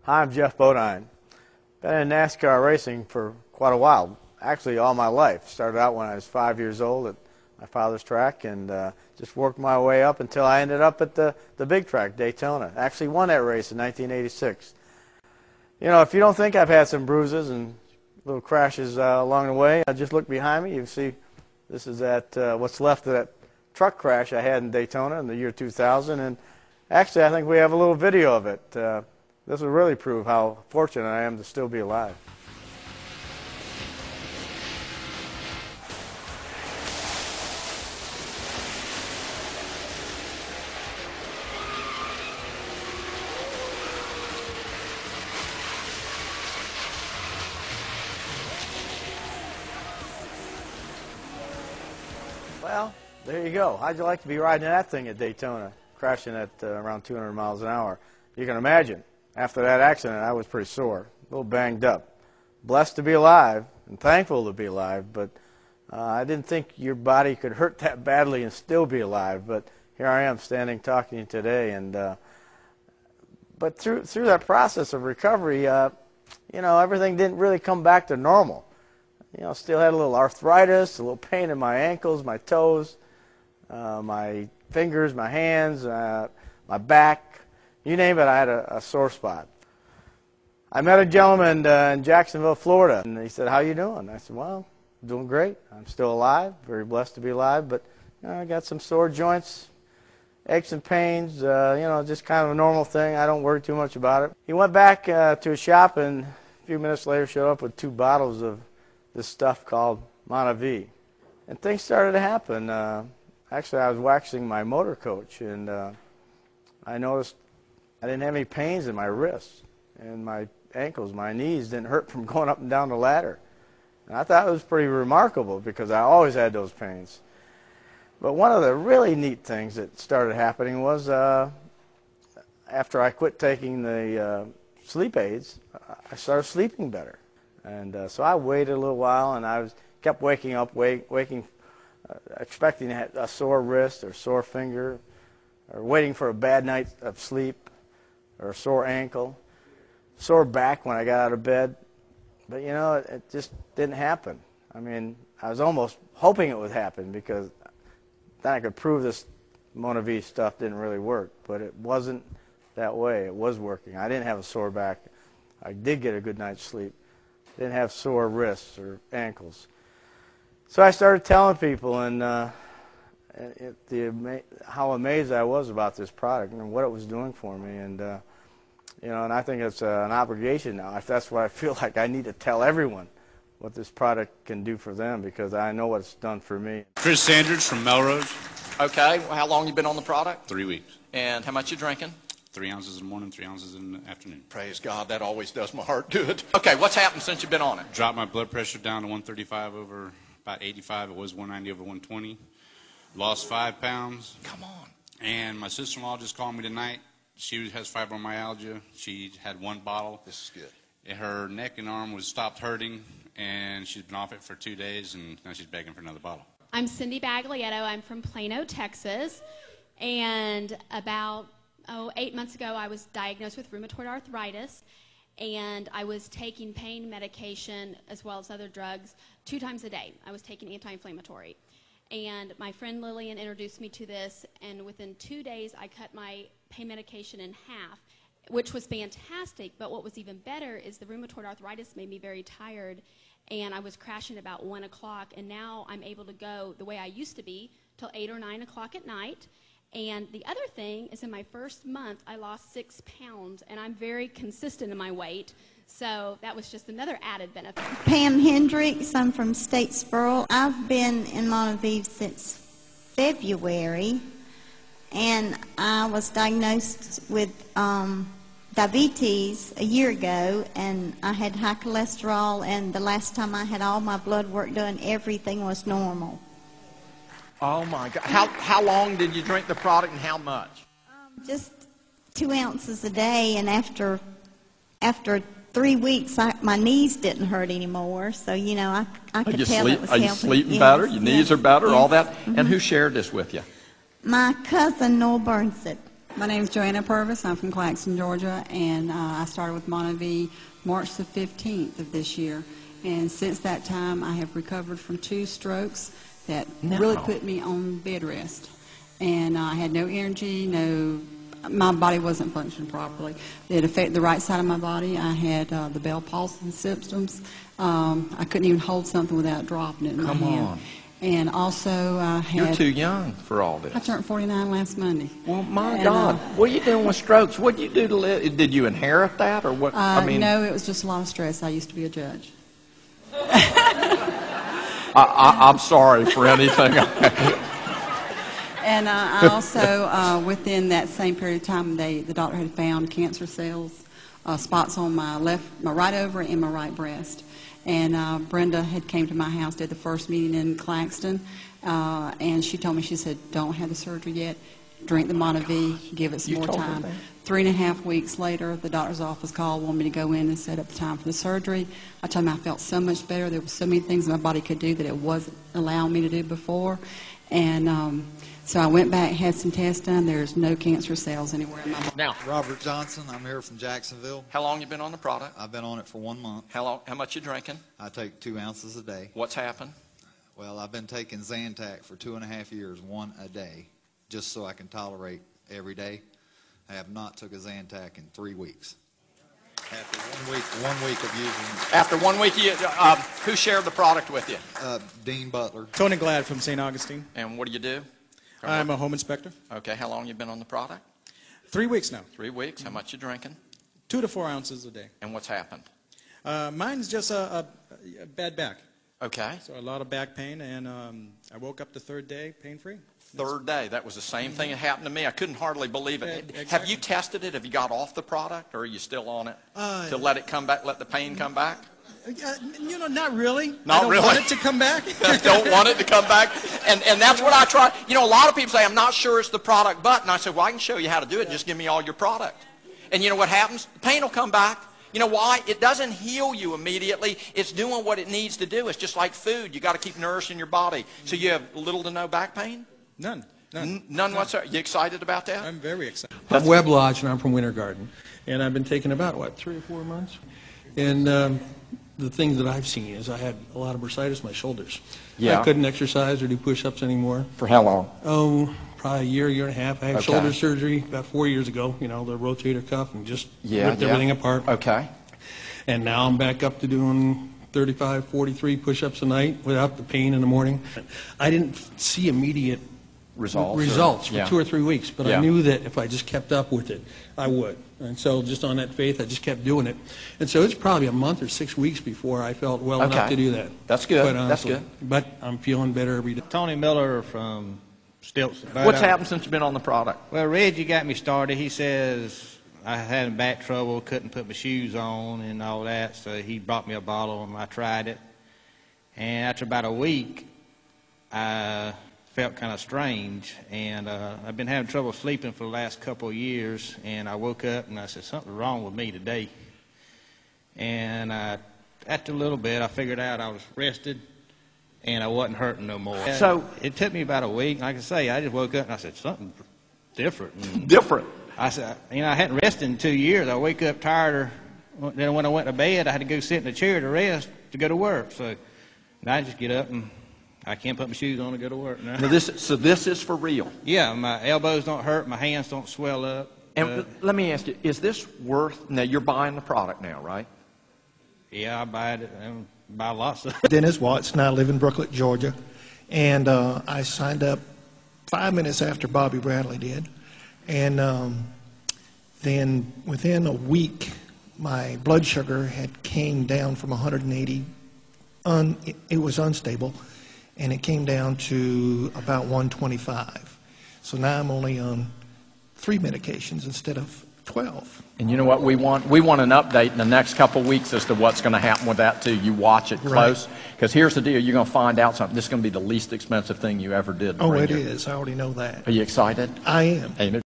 Hi, I'm Jeff Bodine. Been in NASCAR racing for quite a while, actually all my life. Started out when I was 5 years old at my father's track and just worked my way up until I ended up at the big track, Daytona. Actually won that race in 1986. You know, if you don't think I've had some bruises and little crashes along the way, just look behind me. You can see this is what's left of that truck crash I had in Daytona in the year 2000. And actually, I think we have a little video of it. This will really prove how fortunate I am to still be alive. Well, there you go. How'd you like to be riding that thing at Daytona, crashing at around 200 miles an hour? You can imagine. After that accident, I was pretty sore, a little banged up. Blessed to be alive and thankful to be alive, but I didn't think your body could hurt that badly and still be alive. But here I am standing talking to you today. And but through that process of recovery, you know, everything didn't really come back to normal. You know, still had a little arthritis, a little pain in my ankles, my toes, my fingers, my hands, my back. You name it, I had a sore spot. I met a gentleman in Jacksonville, Florida, and he said, "How you doing?" I said, "Well, I'm doing great. I'm still alive, very blessed to be alive, but you know, I got some sore joints, aches and pains, you know, just kind of a normal thing. I don't worry too much about it." He went back to his shop and a few minutes later showed up with 2 bottles of this stuff called Monabi. And things started to happen. Actually, I was waxing my motor coach, and I noticed I didn't have any pains in my wrists, and my ankles, my knees didn't hurt from going up and down the ladder. And I thought it was pretty remarkable because I always had those pains. But one of the really neat things that started happening was after I quit taking the sleep aids, I started sleeping better. And so I waited a little while, and I kept waking up, expecting a sore wrist or sore finger, or waiting for a bad night of sleep, or a sore ankle, sore back when I got out of bed. But you know, it just didn't happen. I mean, I was almost hoping it would happen because then I could prove this Monabi stuff didn't really work. But it wasn't that way. It was working. I didn't have a sore back. I did get a good night's sleep. Didn't have sore wrists or ankles. So I started telling people, and how amazed I was about this product and what it was doing for me. And you know, and I think it's an obligation now. That's what I feel like. I need to tell everyone what this product can do for them because I know what it's done for me. Chris Sanders from Melrose. Okay, well, how long you been on the product? 3 weeks. And how much you drinking? 3 ounces in the morning, 3 ounces in the afternoon. Praise God, that always does my heart good. Okay, what's happened since you've been on it? Dropped my blood pressure down to 135 over about 85. It was 190 over 120. Lost 5 pounds. Come on. And my sister-in-law just called me tonight. She has fibromyalgia. She had 1 bottle. This is good. And her neck and arm was stopped hurting, and she's been off it for 2 days, and now she's begging for another bottle. I'm Cindy Baglietto. I'm from Plano, Texas. And about 8 months ago, I was diagnosed with rheumatoid arthritis, and I was taking pain medication as well as other drugs 2 times a day. I was taking anti-inflammatory. And my friend Lillian introduced me to this, and within 2 days, I cut my pain medication in half, which was fantastic. But what was even better is the rheumatoid arthritis made me very tired, and I was crashing about 1 o'clock, and now I'm able to go the way I used to be till 8 or 9 o'clock at night. And the other thing is in my first month, I lost 6 pounds, and I'm very consistent in my weight. So that was just another added benefit. Pam Hendricks, I'm from Statesboro. I've been in Monabi since February, and I was diagnosed with diabetes a year ago, and I had high cholesterol, and the last time I had all my blood work done, everything was normal. Oh my God. How long did you drink the product and how much? Just 2 ounces a day, and after 3 weeks, my knees didn't hurt anymore. So, you know, I could tell it was helping. Are you sleeping better? Your knees are better, all that? Mm-hmm. And who shared this with you? My cousin, Noel Burnsit. My name is Joanna Purvis. I'm from Claxton, Georgia, and I started with Monavi March the 15th of this year. And since that time, I have recovered from 2 strokes that really put me on bed rest. And I had no energy, my body wasn't functioning properly. It affected the right side of my body. I had the Bell palsy symptoms. I couldn't even hold something without dropping it in my hand. Come on. And also I had... You're too young for all this. I turned 49 last Monday. Well, my God. What are you doing with strokes? What did you do to live? Did you inherit that, or what? No, it was just a lot of stress. I used to be a judge. I'm sorry for anything. And I also, within that same period of time, the doctor had found cancer cells, spots on my right ovary and my right breast. And Brenda had came to my house, did the first meeting in Claxton, and she told me, she said, don't have the surgery yet. Drink the Monavi, give it some more time. 3.5 weeks later, the doctor's office called, wanted me to go in and set up the time for the surgery. I told him I felt so much better. There were so many things my body could do that it wasn't allowing me to do before. And so I went back, had some tests done. There's no cancer cells anywhere in my body. Now, Robert Johnson, I'm here from Jacksonville. how long you been on the product? I've been on it for 1 month. How much you drinking? I take 2 ounces a day. What's happened? Well, I've been taking Zantac for 2.5 years, 1 a day, just so I can tolerate every day. I have not took a Zantac in 3 weeks. After 1 week of using it. After 1 week, who shared the product with you? Dean Butler. Tony Glad from St. Augustine. And what do you do? I'm a home inspector. Okay, how long you been on the product? 3 weeks now. 3 weeks. How much you drinking? 2 to 4 ounces a day. And what's happened? Mine's just a bad back. Okay. So a lot of back pain, and I woke up the 3rd day pain-free. 3rd day. That was the same thing that happened to me. I couldn't hardly believe it. Exactly. Have you tested it? Have you got off the product, or are you still on it to let it come back, let the pain come back? Not really. Not I don't really. want it to come back. Don't want it to come back. And that's what I try. A lot of people say, I'm not sure it's the product, but, and I say, well, I can show you how to do it. Just give me all your product. And you know what happens? The pain will come back. You know why? It doesn't heal you immediately. It's doing what it needs to do. It's just like food. You got to keep nourishing your body. So you have little to no back pain? None. None whatsoever. You excited about that? I'm very excited. I'm Webb Lodge, and I'm from Winter Garden. And I've been taking about, 3 or 4 months? And the things that I've seen is I had a lot of bursitis in my shoulders. Yeah. I couldn't exercise or do push-ups anymore. For how long? Oh, probably a year and a half. I had Okay. shoulder surgery about 4 years ago, the rotator cuff, and just ripped everything apart. Okay. And now I'm back up to doing 35, 43 push-ups a night without the pain in the morning. I didn't see immediate results for 2 or 3 weeks, but I knew that if I just kept up with it, I would. And so just on that faith, I just kept doing it. And so it's probably a month or 6 weeks before I felt well enough to do that. That's good. Quite That's honestly. good. But I'm feeling better every day. Tony Miller from Stilts. What's happened since you've been on the product? Well, Reggie got me started. He says I had back trouble, couldn't put my shoes on and all that, so he brought me a bottle and I tried it. And after about a week, I felt kind of strange, and I've been having trouble sleeping for the last couple of years, and I woke up and I said, something's wrong with me today. And after a little bit, I figured out I was rested and I wasn't hurting no more. So it took me about a week. Like I say, I just woke up and I said, something different. Different. I said, I hadn't rested in 2 years. I wake up tired. Then when I went to bed, I had to go sit in a chair to rest to go to work. So I just get up and I can't put my shoes on to go to work now. Now so this is for real? Yeah, my elbows don't hurt, my hands don't swell up. And let me ask you, is this worth, now you're buying the product now, right? Yeah, I buy it. I buy lots of Dennis Watson. I live in Brooklet, Georgia. And I signed up 5 minutes after Bobby Bradley did. And then within a week, my blood sugar had came down from 180. It was unstable. And it came down to about 125. So now I'm only on 3 medications instead of 12. And you know what we want? We want an update in the next couple of weeks as to what's going to happen with that, too. You watch it close. Because here's the deal. You're going to find out something. This is going to be the least expensive thing you ever did. Oh, it is. I already know that. Are you excited? I am.